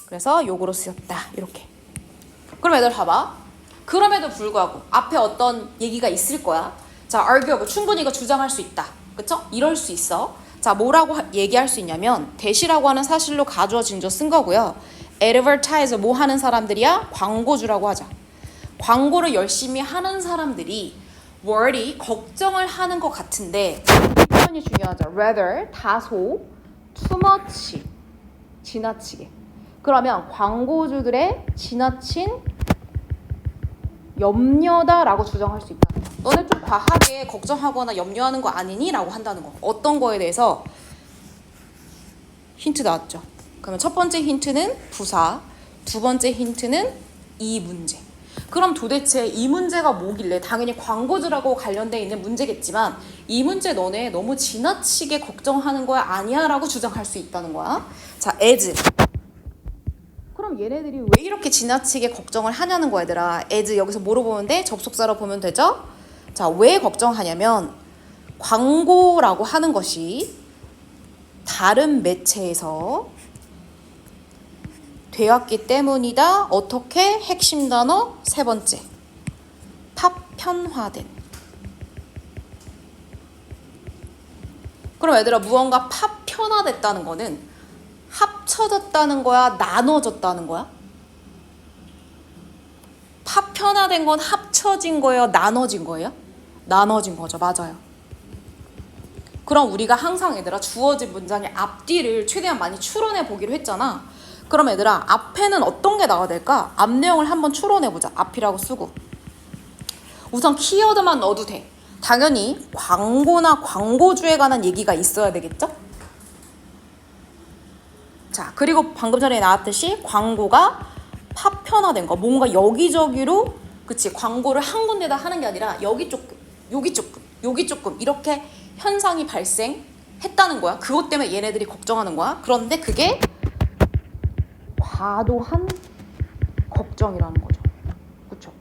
그래서 욕으로 쓰였다. 이렇게. 그럼 얘들 봐봐. 그럼에도 불구하고 앞에 어떤 얘기가 있을 거야. 자, arguable. 충분히 이거 주장할 수 있다. 그쵸? 이럴 수 있어. 자, 뭐라고 얘기할 수 있냐면 대시라고 하는 사실로 가주어 진조 쓴 거고요. advertise 뭐 하는 사람들이야? 광고주라고 하자. 광고를 열심히 하는 사람들이 worry 걱정을 하는 것 같은데 이 표현이 중요하죠. rather 다소 too much 지나치게. 그러면 광고주들의 지나친 염려다라고 주장할 수 있다. 너네 좀 과하게 걱정하거나 염려하는 거 아니니? 라고 한다는 거. 어떤 거에 대해서 힌트 나왔죠. 그러면 첫 번째 힌트는 부사, 두 번째 힌트는 이 문제. 그럼 도대체 이 문제가 뭐길래 당연히 광고주라고 관련돼 있는 문제겠지만 이 문제 너네 너무 지나치게 걱정하는 거야 아니야? 라고 주장할 수 있다는 거야. 자, as. 그럼 얘네들이 왜 이렇게 지나치게 걱정을 하냐는 거야 얘들아. as 여기서 뭐로 보면 돼? 접속사로 보면 되죠? 자, 왜 걱정하냐면 광고라고 하는 것이 다른 매체에서 되었기 때문이다. 어떻게? 핵심 단어 세 번째. 파편화된. 그럼 얘들아 무언가 파편화됐다는 거는 합쳐졌다는 거야? 나눠졌다는 거야? 파편화된 건 합쳐진 거예요? 나눠진 거예요? 나눠진 거죠. 맞아요. 그럼 우리가 항상 얘들아 주어진 문장의 앞뒤를 최대한 많이 추론해 보기로 했잖아. 그럼 얘들아 앞에는 어떤 게 나와야 될까? 앞 내용을 한번 추론해보자. 앞이라고 쓰고 우선 키워드만 넣어도 돼. 당연히 광고나 광고주에 관한 얘기가 있어야 되겠죠? 자, 그리고 방금 전에 나왔듯이 광고가 파편화된 거. 뭔가 여기저기로 그치 광고를 한 군데다 하는 게 아니라 여기 조금 여기 조금 여기 조금 이렇게 현상이 발생했다는 거야. 그것 때문에 얘네들이 걱정하는 거야. 그런데 그게 과도한 걱정이라는 거죠. 그렇죠?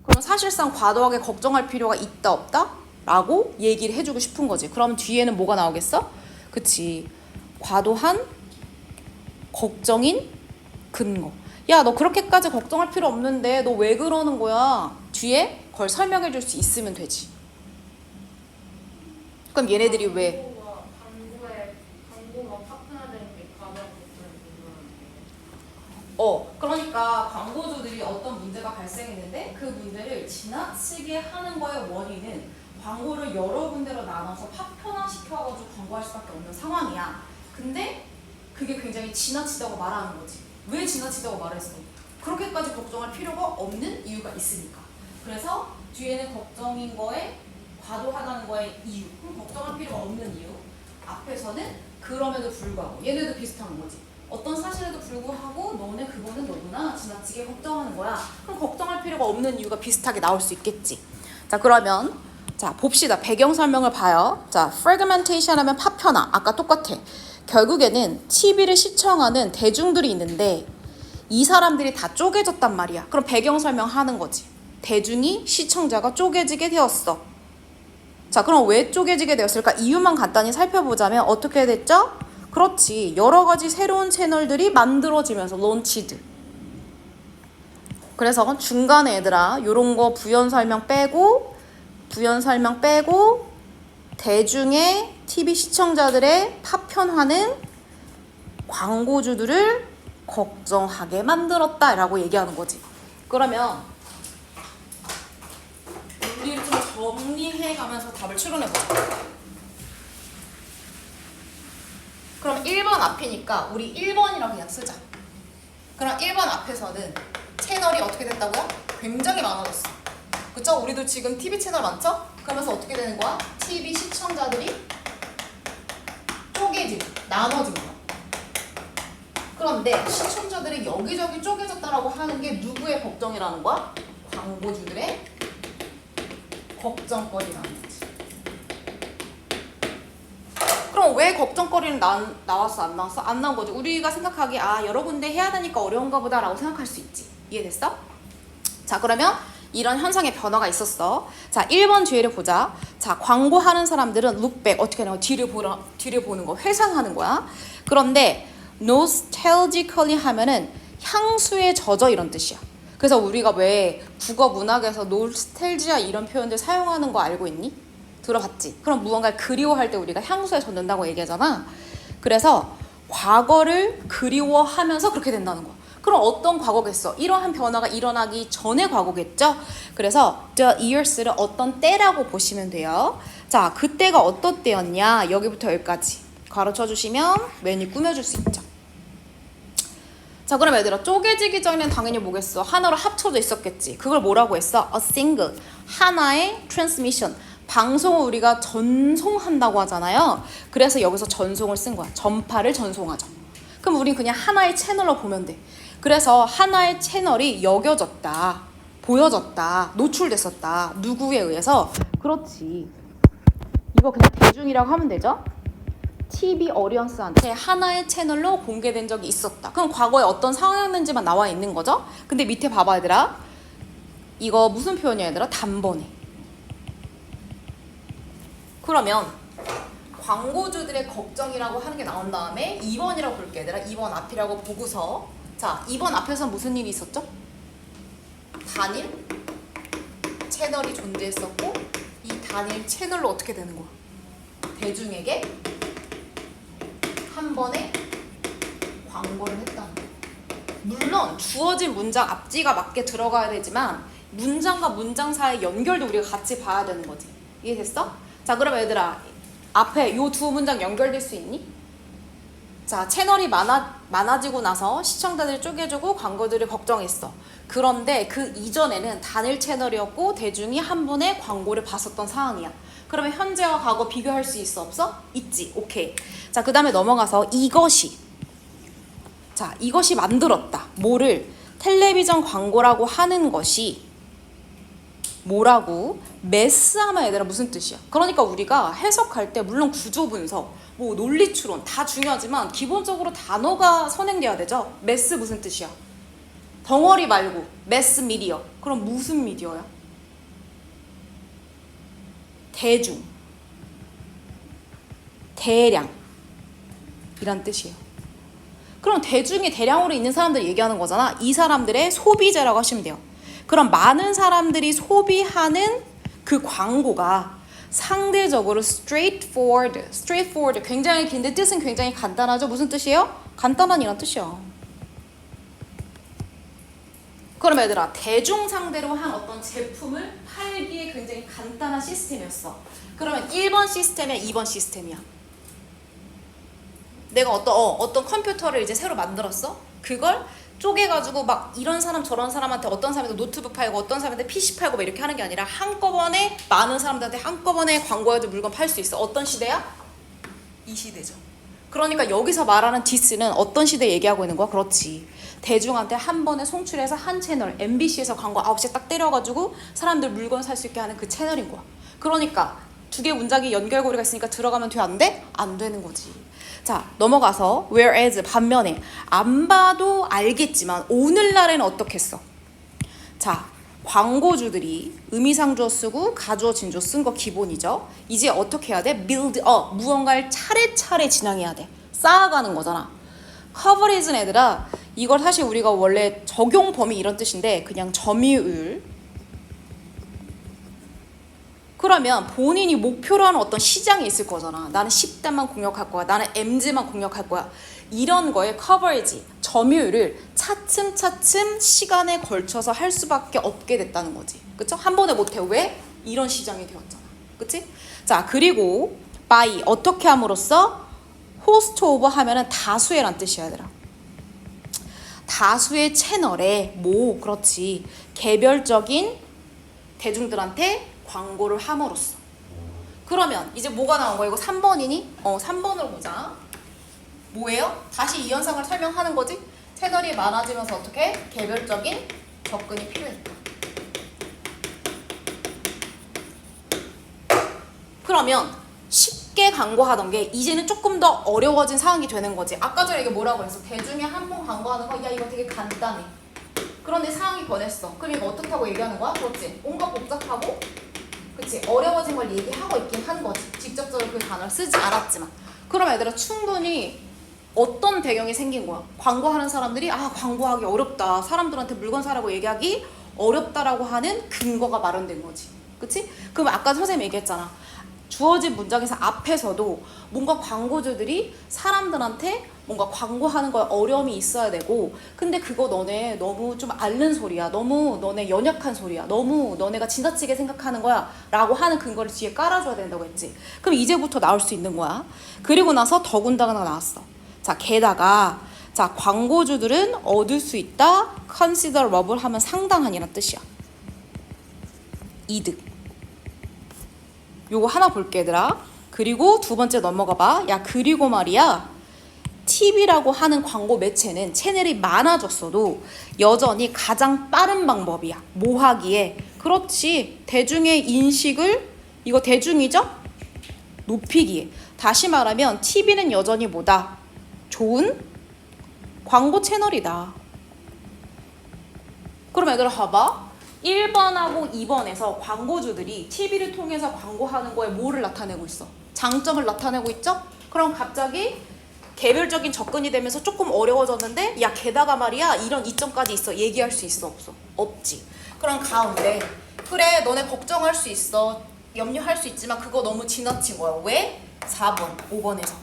그럼 사실상 과도하게 걱정할 필요가 있다 없다? 라고 얘기를 해주고 싶은 거지. 그럼 뒤에는 뭐가 나오겠어? 그치. 과도한 걱정인 근거. 야, 너 그렇게까지 걱정할 필요 없는데 너 왜 그러는 거야? 뒤에 그걸 설명해 줄 수 있으면 되지. 그럼 얘네들이 왜? 그러니까 광고주들이 어떤 문제가 발생했는데 그 문제를 지나치게 하는 거의 원인은 광고를 여러 군데로 나눠서 파편화시켜가지고 광고할 수밖에 없는 상황이야. 근데 그게 굉장히 지나치다고 말하는 거지. 왜 지나치다고 말했어? 그렇게까지 걱정할 필요가 없는 이유가 있으니까. 그래서 뒤에는 걱정인 거에 과도하다는 거에 이유. 그럼 걱정할 필요가 없는 이유. 앞에서는 그럼에도 불구하고. 얘네도 비슷한 거지. 어떤 사실에도 불구하고 너네 그거는 너무나 지나치게 걱정하는 거야. 그럼 걱정할 필요가 없는 이유가 비슷하게 나올 수 있겠지. 자, 그러면 자 봅시다. 배경 설명을 봐요. 자, fragmentation 하면 파편화. 아까 똑같아. 결국에는 TV를 시청하는 대중들이 있는데 이 사람들이 다 쪼개졌단 말이야. 그럼 배경 설명하는 거지. 대중이 시청자가 쪼개지게 되었어. 자, 그럼 왜 쪼개지게 되었을까? 이유만 간단히 살펴보자면 어떻게 됐죠? 그렇지. 여러 가지 새로운 채널들이 만들어지면서 론치드. 그래서 중간에 얘들아 요런 거 부연 설명 빼고 대중의 TV 시청자들의 파편화는 광고주들을 걱정하게 만들었다라고 얘기하는 거지. 그러면 우리를 좀 정리해가면서 답을 추론해보자. 그럼 1번 앞이니까 우리 1번이라고 그냥 쓰자. 그럼 1번 앞에서는 채널이 어떻게 됐다고요? 굉장히 많아졌어. 그쵸? 우리도 지금 TV 채널 많죠? 그러면서 어떻게 되는 거야? TV 시청자들이 쪼개지고 나눠진 거야. 그런데 시청자들이 여기저기 쪼개졌다라고 하는 게 누구의 걱정이라는 거야? 광고주들의 걱정거리라는 거지. 그럼 왜 걱정거리는 나왔어? 안 나왔어? 안 나온 거지. 우리가 생각하기에 여러 군데 해야 되니까 어려운가 보다 라고 생각할 수 있지. 이해됐어? 자, 그러면 이런 현상의 변화가 있었어. 자, 1번 뒤를 보자. 자, 광고하는 사람들은 look back. 어떻게 하냐고 뒤를 보는 거 회상하는 거야. 그런데 nostalgically 하면은 향수에 젖어 이런 뜻이야. 그래서 우리가 왜 국어 문학에서 nostalgia 이런 표현들 사용하는 거 알고 있니? 들어봤지? 그럼 무언가를 그리워할 때 우리가 향수에 젖는다고 얘기하잖아. 그래서 과거를 그리워하면서 그렇게 된다는 거야. 그럼 어떤 과거겠어? 이러한 변화가 일어나기 전의 과거겠죠? 그래서 the years를 어떤 때라고 보시면 돼요. 자, 그때가 어떤 때였냐? 여기부터 여기까지 가르쳐 주시면 메뉴 꾸며줄 수 있죠. 자, 그럼 얘들아, 쪼개지기 전에는 당연히 뭐겠어? 하나로 합쳐져 있었겠지. 그걸 뭐라고 했어? a single, 하나의 transmission. 방송을 우리가 전송한다고 하잖아요. 그래서 여기서 전송을 쓴 거야. 전파를 전송하죠. 그럼 우린 그냥 하나의 채널로 보면 돼. 그래서 하나의 채널이 여겨졌다, 보여졌다, 노출됐었다. 누구에 의해서? 그렇지. 이거 그냥 대중이라고 하면 되죠. TV 어리언스한테 하나의 채널로 공개된 적이 있었다. 그럼 과거에 어떤 상황이었는지만 나와 있는 거죠. 근데 밑에 봐봐 얘들아. 이거 무슨 표현이야 얘들아? 단번에. 그러면 광고주들의 걱정이라고 하는 게 나온 다음에 2번이라고 볼게 얘들아. 2번 앞이라고 보고서 자 2번 앞에서 무슨 일이 있었죠? 단일 채널이 존재했었고 이 단일 채널로 어떻게 되는 거야? 대중에게 한 번에 광고를 했다는 거야. 물론 주어진 문장 앞뒤가 맞게 들어가야 되지만 문장과 문장 사이의 연결도 우리가 같이 봐야 되는 거지. 이해됐어? 자 그럼 얘들아 앞에 요 두 문장 연결될 수 있니? 자 채널이 많아지고 나서 시청자들이 쪼개지고 광고들을 걱정했어. 그런데 그 이전에는 단일 채널이었고 대중이 한 번에 광고를 봤었던 상황이야. 그러면 현재와 과거 비교할 수 있어 없어? 있지. 오케이. 자 그 다음에 넘어가서 이것이 만들었다. 뭐를? 텔레비전 광고라고 하는 것이 뭐라고? 매스하면 얘들아 무슨 뜻이야? 그러니까 우리가 해석할 때 물론 구조 분석, 뭐 논리 추론 다 중요하지만 기본적으로 단어가 선행돼야 되죠. 매스 무슨 뜻이야? 덩어리 말고 매스 미디어. 그럼 무슨 미디어야? 대중, 대량 이란 뜻이에요. 그럼 대중이 대량으로 있는 사람들 얘기하는 거잖아. 이 사람들의 소비재라고 하시면 돼요. 그럼 많은 사람들이 소비하는 그 광고가 상대적으로 straightforward 굉장히 긴데 뜻은 굉장히 간단하죠. 무슨 뜻이에요? 간단한 이란 뜻이야. 그럼 얘들아 대중 상대로 한 어떤 제품을 팔기에 굉장히 간단한 시스템이었어. 그러면 1번 시스템이야 2번 시스템이야? 내가 어떤 컴퓨터를 이제 새로 만들었어. 그걸 쪼개가지고 막 이런 사람 저런 사람한테 어떤 사람한테 노트북 팔고 어떤 사람한테 PC 팔고 막 이렇게 하는 게 아니라 한꺼번에 많은 사람들한테 한꺼번에 광고해도 물건 팔 수 있어. 어떤 시대야? 이 시대죠. 그러니까 여기서 말하는 디스는 어떤 시대 얘기하고 있는 거야? 그렇지. 대중한테 한 번에 송출해서 한 채널 MBC에서 광고 9시에 딱 때려가지고 사람들 물건 살 수 있게 하는 그 채널인 거야. 그러니까 두 개 문장이 연결고리가 있으니까 들어가면 돼? 안 돼? 안 되는 거지. 자 넘어가서 whereas 반면에 안 봐도 알겠지만 오늘날에는 어떻겠어? 자 광고주들이 의미상주어 쓰고 가주어 진주어 쓴 거 기본이죠. 이제 어떻게 해야 돼? build up 무언가를 차례차례 진행해야 돼. 쌓아가는 거잖아. coverage는 얘들아 이걸 사실 우리가 원래 적용 범위 이런 뜻인데 그냥 점유율. 그러면 본인이 목표로 하는 어떤 시장이 있을 거잖아. 나는 10대만 공략할 거야. 나는 MZ만 공략할 거야. 이런 거에 커버리지, 점유율을 차츰차츰 시간에 걸쳐서 할 수밖에 없게 됐다는 거지. 그쵸? 한 번에 못해. 왜? 이런 시장이 되었잖아. 그치? 자, 그리고 by 어떻게 함으로써 host of 하면은 다수의란 뜻이야, 얘들아. 다수의 채널에 그렇지. 개별적인 대중들한테 광고를 함으로써. 그러면 이제 뭐가 나온 거야? 이거 3번이니? 3번으로 보자. 뭐예요? 다시 이 현상을 설명하는 거지? 채널이 많아지면서 어떻게? 개별적인 접근이 필요했다. 그러면 쉽게 광고하던 게 이제는 조금 더 어려워진 상황이 되는 거지. 아까 전에 이게 뭐라고 했어? 대중에 한 번 광고하는 거, 야 이거 되게 간단해. 그런데 상황이 변했어. 그럼 이거 어떻게 하고 얘기하는 거야? 그렇지. 뭔가 복잡하고 그치? 어려워진 걸 얘기하고 있긴 한 거지. 직접적으로 그 단어를 쓰지 않았지만. 그럼 얘들아 충분히 어떤 배경이 생긴 거야? 광고하는 사람들이 광고하기 어렵다. 사람들한테 물건 사라고 얘기하기 어렵다라고 하는 근거가 마련된 거지. 그치? 그럼 아까 선생님이 얘기했잖아. 주어진 문장에서 앞에서도 뭔가 광고주들이 사람들한테 뭔가 광고하는 거에 어려움이 있어야 되고, 근데 그거 너네 너무 좀 앓는 소리야. 너무 너네 연약한 소리야. 너무 너네가 지나치게 생각하는 거야. 라고 하는 근거를 뒤에 깔아줘야 된다고 했지. 그럼 이제부터 나올 수 있는 거야. 그리고 나서 더군다나 나왔어. 자, 게다가 자, 광고주들은 얻을 수 있다. considerable 하면 상당한이란 뜻이야. 이득. 요거 하나 볼게 얘들아. 그리고 두 번째 넘어가 봐. 야, 그리고 말이야, TV라고 하는 광고 매체는 채널이 많아졌어도 여전히 가장 빠른 방법이야. 뭐 하기에? 그렇지, 대중의 인식을, 이거 대중이죠? 높이기에. 다시 말하면 TV는 여전히 뭐다? 좋은 광고 채널이다. 그럼 얘들아 봐봐. 1번하고 2번에서 광고주들이 TV를 통해서 광고하는 거에 뭐를 나타내고 있어? 장점을 나타내고 있죠? 그럼 갑자기 개별적인 접근이 되면서 조금 어려워졌는데, 야, 게다가 말이야 이런 이점까지 있어. 얘기할 수 있어? 없어? 없지. 그럼 가운데, 그래 너네 걱정할 수 있어, 염려할 수 있지만 그거 너무 지나친 거야. 왜? 4번, 5번에서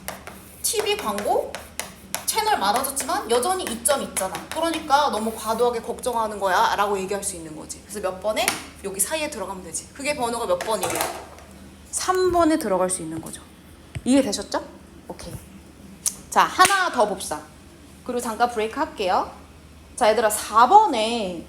TV 광고 채널 많아졌지만 여전히 이점이 있잖아. 그러니까 너무 과도하게 걱정하는 거야 라고 얘기할 수 있는 거지. 그래서 몇 번에? 여기 사이에 들어가면 되지. 그게 번호가 몇 번이에요? 3번에 들어갈 수 있는 거죠. 이해되셨죠? 오케이. 자, 하나 더 봅시다. 그리고 잠깐 브레이크 할게요. 자, 얘들아 4번에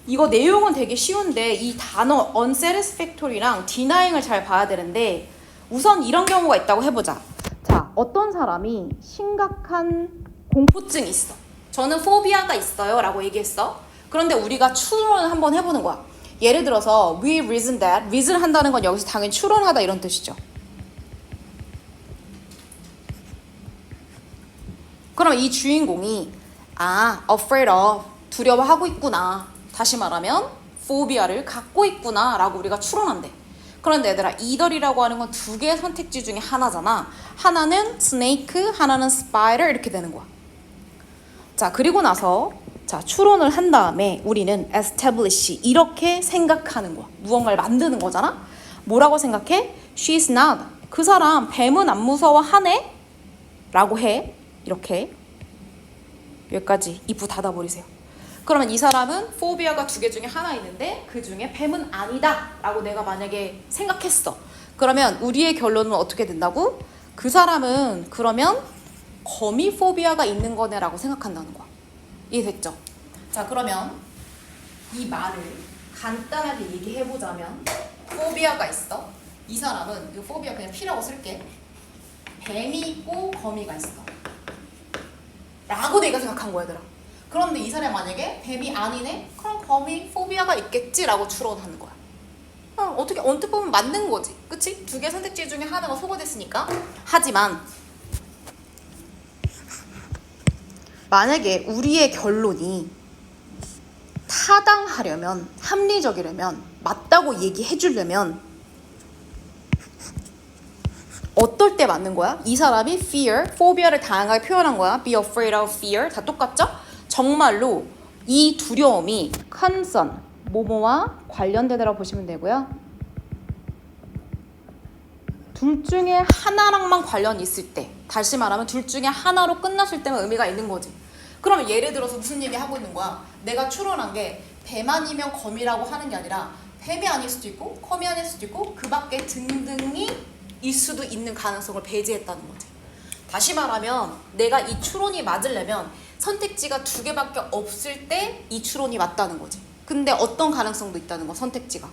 이거 내용은 되게 쉬운데 이 단어 unsatisfactory랑 denying을 잘 봐야 되는데, 우선 이런 경우가 있다고 해보자. 자, 어떤 사람이 심각한 공포증이 있어. 저는 포비아가 있어요 라고 얘기했어. 그런데 우리가 추론을 한번 해보는 거야. 예를 들어서 we reason that, reason 한다는 건 여기서 당연히 추론하다 이런 뜻이죠. 그럼 이 주인공이 afraid of, 두려워하고 있구나. 다시 말하면 포비아를 갖고 있구나 라고 우리가 추론한대. 그런데 얘들아, 이더리라고 하는 건 두 개의 선택지 중에 하나잖아. 하나는 snake, 하나는 spider 이렇게 되는 거야. 자, 그리고 나서 자, 추론을 한 다음에 우리는 establish 이렇게 생각하는 거야. 무언가를 만드는 거잖아. 뭐라고 생각해? She's not. 그 사람 뱀은 안 무서워하네? 라고 해. 이렇게. 여기까지 입구 닫아버리세요. 그러면 이 사람은 포비아가 두 개 중에 하나 있는데 그 중에 뱀은 아니다 라고 내가 만약에 생각했어. 그러면 우리의 결론은 어떻게 된다고? 그 사람은 그러면 거미 포비아가 있는 거네 라고 생각한다는 거야. 이해됐죠? 자, 그러면 이 말을 간단하게 얘기해보자면, 포비아가 있어. 이 사람은 이 포비아 그냥 P라고 쓸게. 뱀이 있고 거미가 있어 라고 내가 생각한 거야 얘들아. 그런데 이 사람이 만약에 뱀이 아니네? 그럼 거미 포비아가 있겠지 라고 추론하는 거야. 어떻게 언뜻 보면 맞는 거지. 그치? 두 개 선택지 중에 하나가 소거됐으니까. 하지만 만약에 우리의 결론이 타당하려면, 합리적이려면, 맞다고 얘기해 주려면 어떨 때 맞는 거야? 이 사람이 fear, phobia를 다양하게 표현한 거야. be afraid of fear. 다 똑같죠? 정말로 이 두려움이 concern, 뭐뭐와 관련되다라고 보시면 되고요. 둘 중에 하나랑만 관련이 있을 때, 다시 말하면 둘 중에 하나로 끝났을 때만 의미가 있는 거지. 그러면 예를 들어서 무슨 얘기 하고 있는 거야? 내가 추론한 게 뱀 아니면 거미라고 하는 게 아니라 뱀이 아닐 수도 있고 거미 아닐 수도 있고 그 밖에 등등이 일 수도 있는 가능성을 배제했다는 거지. 다시 말하면 내가 이 추론이 맞으려면 선택지가 두 개밖에 없을 때 이 추론이 맞다는 거지. 근데 어떤 가능성도 있다는 거, 선택지가.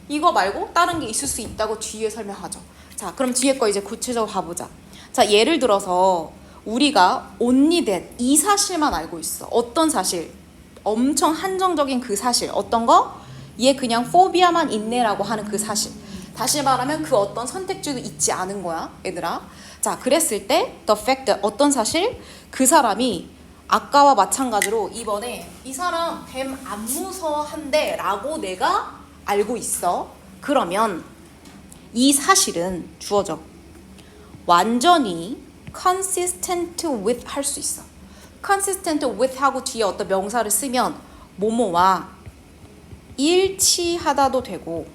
이거 말고 다른 게 있을 수 있다고 뒤에 설명하죠. 자, 그럼 뒤에 거 이제 구체적으로 가보자. 자, 예를 들어서 우리가 only that, 이 사실만 알고 있어. 어떤 사실? 엄청 한정적인 그 사실. 어떤 거? 얘 그냥 포비아만 있네라고 하는 그 사실. 다시 말하면 그 어떤 선택지도 있지 않은 거야, 얘들아. 자, 그랬을 때 the fact, 어떤 사실? 그 사람이 아까와 마찬가지로 이번에 이 사람 뱀 안 무서워한대 라고 내가 알고 있어. 그러면 이 사실은 주어져 완전히 consistent with 할 수 있어. consistent with 하고 뒤에 어떤 명사를 쓰면 뭐뭐와 일치하다도 되고,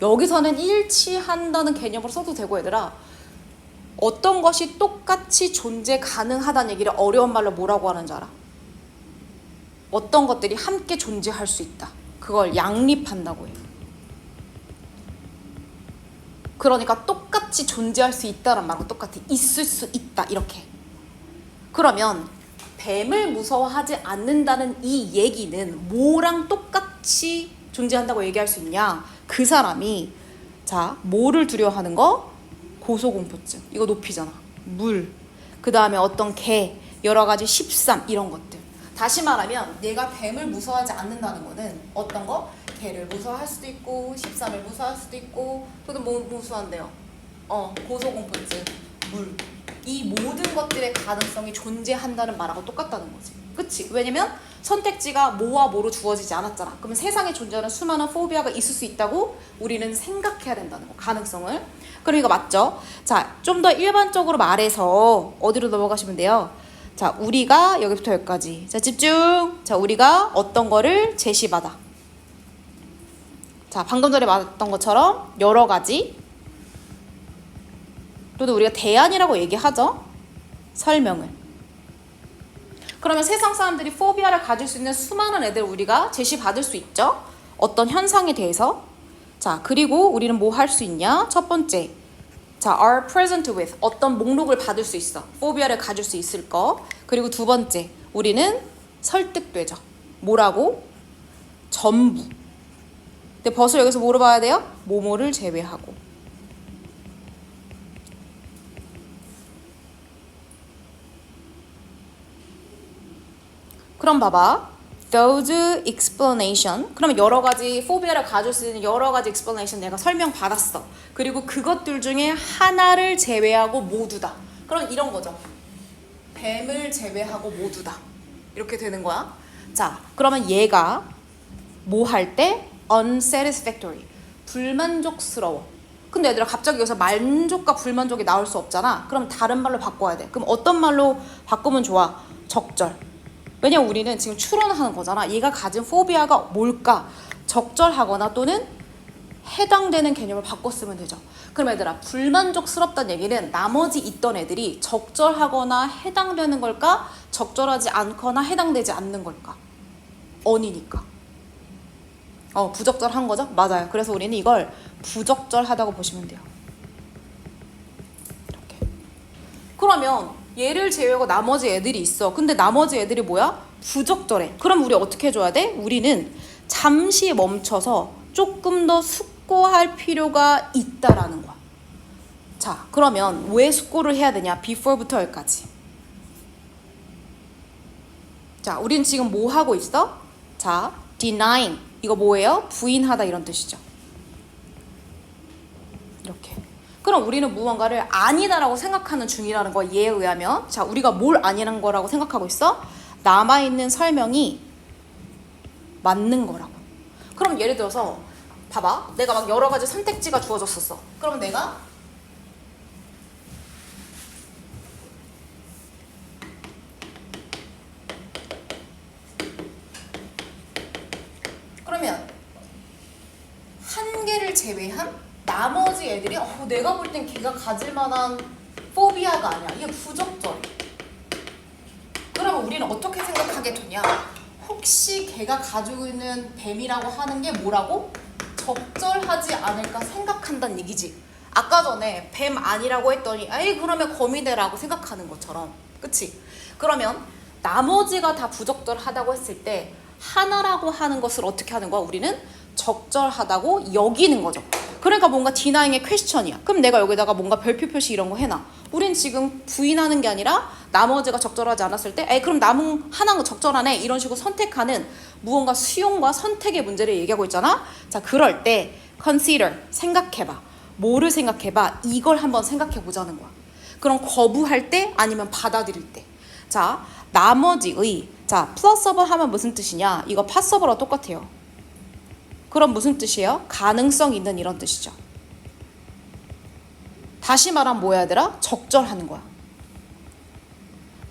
여기서는 일치한다는 개념으로 써도 되고, 얘들아 어떤 것이 똑같이 존재 가능하다는 얘기를 어려운 말로 뭐라고 하는 줄 알아? 어떤 것들이 함께 존재할 수 있다. 그걸 양립한다고 해요. 그러니까 똑같이 존재할 수 있다란 말과 똑같아. 있을 수 있다 이렇게. 그러면 뱀을 무서워하지 않는다는 이 얘기는 뭐랑 똑같이 존재한다고 얘기할 수 있냐? 그 사람이 자 뭐를 두려워하는 거? 고소공포증. 이거 높이잖아. 물. 그 다음에 어떤 개, 여러 가지 13 이런 것들. 다시 말하면 얘가 뱀을 무서워하지 않는다는 거는 어떤 거? 개를 무서워할 수도 있고 13을 무서워할 수도 있고 또는 뭐 무서워한대요? 고소공포증, 물. 이 모든 것들의 가능성이 존재한다는 말하고 똑같다는 거지. 그치? 왜냐면 선택지가 뭐와 뭐로 주어지지 않았잖아. 그러면 세상에 존재하는 수많은 포비아가 있을 수 있다고 우리는 생각해야 된다는 거. 가능성을. 그러니까 맞죠? 자, 좀 더 일반적으로 말해서 어디로 넘어가시면 돼요? 자, 우리가 여기부터 여기까지. 자, 집중. 자, 우리가 어떤 거를 제시받아. 자, 방금 전에 말했던 것처럼 여러 가지 또는 우리가 대안이라고 얘기하죠. 설명을. 그러면 세상 사람들이 포비아를 가질 수 있는 수많은 애들 우리가 제시받을 수 있죠. 어떤 현상에 대해서. 자, 그리고 우리는 뭐 할 수 있냐? 첫 번째. 자, are present with. 어떤 목록을 받을 수 있어. 포비아를 가질 수 있을 거. 그리고 두 번째. 우리는 설득되죠. 뭐라고? 전부. 근데 벗을 여기서 뭐로 봐야 돼요? 뭐뭐를 제외하고. 그럼 봐봐. Those explanation. 그러면 여러 가지 포비아를 가질 수 있는 여러 가지 explanation 내가 설명받았어. 그리고 그것들 중에 하나를 제외하고 모두다. 그럼 이런 거죠. 뱀을 제외하고 모두다. 이렇게 되는 거야. 자, 그러면 얘가 뭐 할 때? unsatisfactory. 불만족스러워. 근데 얘들아 갑자기 여기서 만족과 불만족이 나올 수 없잖아. 그럼 다른 말로 바꿔야 돼. 그럼 어떤 말로 바꾸면 좋아? 적절. 왜냐면 우리는 지금 추론하는 거잖아. 얘가 가진 포비아가 뭘까? 적절하거나 또는 해당되는 개념을 바꿔 쓰면 되죠. 그럼 얘들아 불만족스럽다는 얘기는 나머지 있던 애들이 적절하거나 해당되는 걸까? 적절하지 않거나 해당되지 않는 걸까? 언이니까. 부적절한 거죠? 맞아요. 그래서 우리는 이걸 부적절하다고 보시면 돼요. 이렇게. 그러면 얘를 제외하고 나머지 애들이 있어. 근데 나머지 애들이 뭐야? 부적절해. 그럼 우리 어떻게 해줘야 돼? 우리는 잠시 멈춰서 조금 더 숙고할 필요가 있다라는 거야. 자, 그러면 왜 숙고를 해야 되냐? before부터 여기까지. 자, 우린 지금 뭐 하고 있어? 자, denying. 이거 뭐예요? 부인하다 이런 뜻이죠. 이렇게. 그럼 우리는 무언가를 아니다라고 생각하는 중이라는 거 얘에 의하면. 자, 우리가 뭘 아니라는 거라고 생각하고 있어? 남아있는 설명이 맞는 거라고. 그럼 예를 들어서 봐봐. 내가 막 여러 가지 선택지가 주어졌었어. 그럼 내가 그러면 한 개를 제외한 나머지 애들이 내가 볼 땐 걔가 가질 만한 포비아가 아니야. 이게 부적절해. 그러면 우리는 어떻게 생각하게 되냐? 혹시 걔가 가지고 있는 뱀이라고 하는 게 뭐라고? 적절하지 않을까 생각한다는 얘기지. 아까 전에 뱀 아니라고 했더니 에이 그러면 거미대라고 생각하는 것처럼. 그치? 그러면 나머지가 다 부적절하다고 했을 때 하나라고 하는 것을 어떻게 하는 거야? 우리는 적절하다고 여기는 거죠. 그러니까 뭔가 디나잉의 퀘스천이야. 그럼 내가 여기다가 뭔가 별표 표시 이런 거 해놔. 우린 지금 부인하는 게 아니라 나머지가 적절하지 않았을 때 에이 그럼 남은 하나가 적절하네 이런 식으로 선택하는 무언가 수용과 선택의 문제를 얘기하고 있잖아. 자, 그럴 때 consider, 생각해봐. 뭐를 생각해봐? 이걸 한번 생각해보자는 거야. 그럼 거부할 때 아니면 받아들일 때. 자, 나머지의 자 플러서블 하면 무슨 뜻이냐? 이거 파서블과 똑같아요. 그럼 무슨 뜻이에요? 가능성 있는 이런 뜻이죠. 다시 말하면 뭐야 얘들아? 적절하는 거야.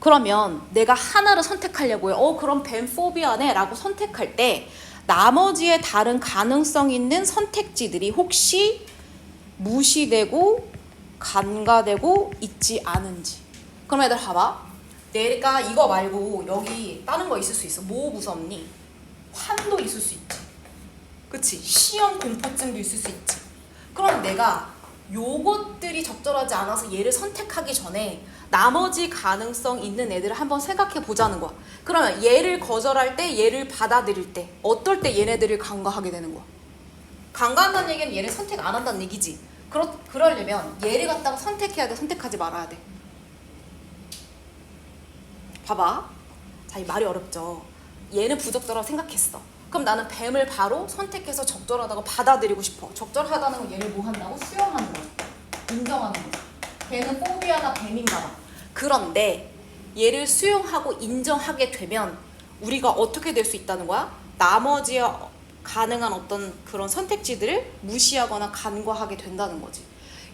그러면 내가 하나를 선택하려고요. 그럼 뱀포비아네 라고 선택할 때 나머지의 다른 가능성 있는 선택지들이 혹시 무시되고 간과되고 있지 않은지. 그럼 애들 봐봐. 내가 이거 말고 여기 다른 거 있을 수 있어. 뭐 무섭니? 환도 있을 수 있지. 그치? 시험 공포증도 있을 수 있지. 그럼 내가 요것들이 적절하지 않아서 얘를 선택하기 전에 나머지 가능성 있는 애들을 한번 생각해 보자는 거야. 그러면 얘를 거절할 때, 얘를 받아들일 때, 어떨 때 얘네들을 간과하게 되는 거야. 간과한다는 얘기는 얘를 선택 안 한다는 얘기지. 그러려면 얘를 갖다가 선택해야 돼, 선택하지 말아야 돼. 봐봐. 자, 이 말이 어렵죠. 얘는 부적절하다고 생각했어. 그럼 나는 뱀을 바로 선택해서 적절하다고 받아들이고 싶어. 적절하다는 건 얘를 뭐 한다고? 수용하는 거야. 인정하는 거야. 걔는 포비아나 뱀인가 봐. 그런데 얘를 수용하고 인정하게 되면 우리가 어떻게 될 수 있다는 거야? 나머지 가능한 어떤 그런 선택지들을 무시하거나 간과하게 된다는 거지.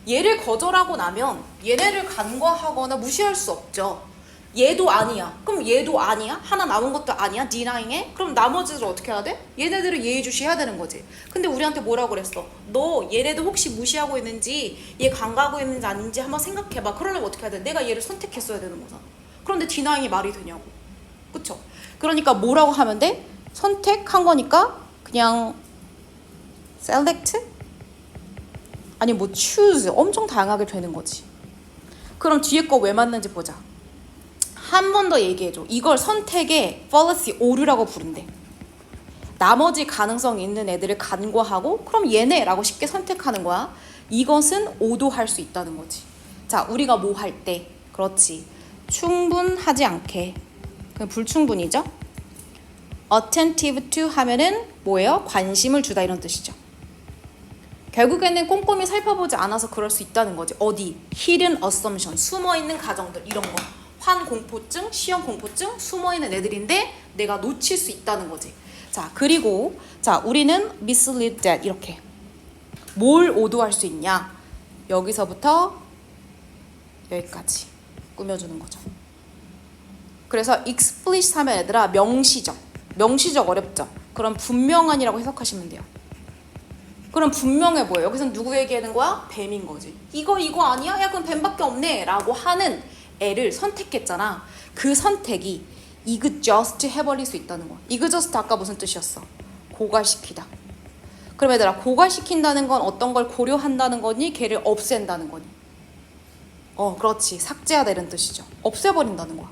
얘를 거절하고 나면 얘네를 간과하거나 무시할 수 없죠. 얘도 아니야. 그럼 얘도 아니야? 하나 남은 것도 아니야? 디나잉에? 그럼 나머지를 어떻게 해야 돼? 얘네들을 예의주시해야 되는 거지. 근데 우리한테 뭐라고 그랬어? 너 얘네들 혹시 무시하고 있는지 얘 간과하고 있는지 아닌지 한번 생각해봐. 그러려면 어떻게 해야 돼? 내가 얘를 선택했어야 되는 거잖아. 그런데 디나잉이 말이 되냐고. 그쵸? 그러니까 뭐라고 하면 돼? 선택한 거니까 그냥 select? 아니 뭐 choose 엄청 다양하게 되는 거지. 그럼 뒤에 거 왜 맞는지 보자. 한 번 더 얘기해줘. 이걸 선택의 fallacy 오류라고 부른대. 나머지 가능성 있는 애들을 간과하고 그럼 얘네라고 쉽게 선택하는 거야. 이것은 오도할 수 있다는 거지. 자, 우리가 뭐 할 때? 그렇지. 충분하지 않게. 그럼 불충분이죠. attentive to 하면은 뭐예요? 관심을 주다 이런 뜻이죠. 결국에는 꼼꼼히 살펴보지 않아서 그럴 수 있다는 거지. 어디? hidden assumption, 숨어있는 가정들 이런 거. 환공포증, 시험공포증, 숨어있는 애들인데 내가 놓칠 수 있다는 거지. 자, 그리고 자 우리는 mislead that 이렇게 뭘 오도할 수 있냐? 여기서부터 여기까지 꾸며주는 거죠. 그래서 explicit 하면 얘들아 명시적. 명시적 어렵죠? 그럼 분명한이라고 해석하시면 돼요. 그럼 분명해 보여. 여기서는 누구 얘기하는 거야? 뱀인 거지. 이거 아니야? 야 그럼 뱀밖에 없네 라고 하는 애를 선택했잖아. 그 선택이 exhaust 해버릴 수 있다는 거야. exhaust 아까 무슨 뜻이었어? 고갈시키다. 그럼 얘들아 고갈시킨다는 건 어떤 걸 고려한다는 거니? 걔를 없앤다는 거니? 그렇지. 삭제하다 이런 뜻이죠. 없애버린다는 거야.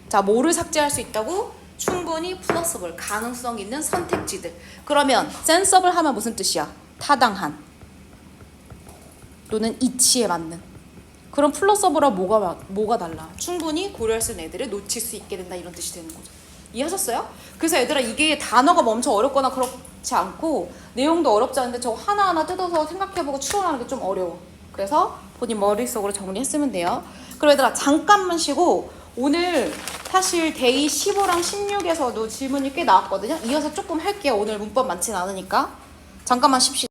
자, 뭐를 삭제할 수 있다고? 충분히 플러서블, 가능성 있는 선택지들. 그러면 sensible 하면 무슨 뜻이야? 타당한 또는 이치에 맞는. 그럼 플러서블과 뭐가 달라? 충분히 고려할 수 있는 애들을 놓칠 수 있게 된다 이런 뜻이 되는 거죠. 이해하셨어요? 그래서 얘들아 이게 단어가 엄청 어렵거나 그렇지 않고 내용도 어렵지 않은데 저거 하나하나 뜯어서 생각해보고 추론하는 게 좀 어려워. 그래서 본인 머릿속으로 정리했으면 돼요. 그럼 얘들아 잠깐만 쉬고 오늘 사실 데이 15랑 16에서도 질문이 꽤 나왔거든요. 이어서 조금 할게요. 오늘 문법 많진 않으니까. 잠깐만 쉽시다.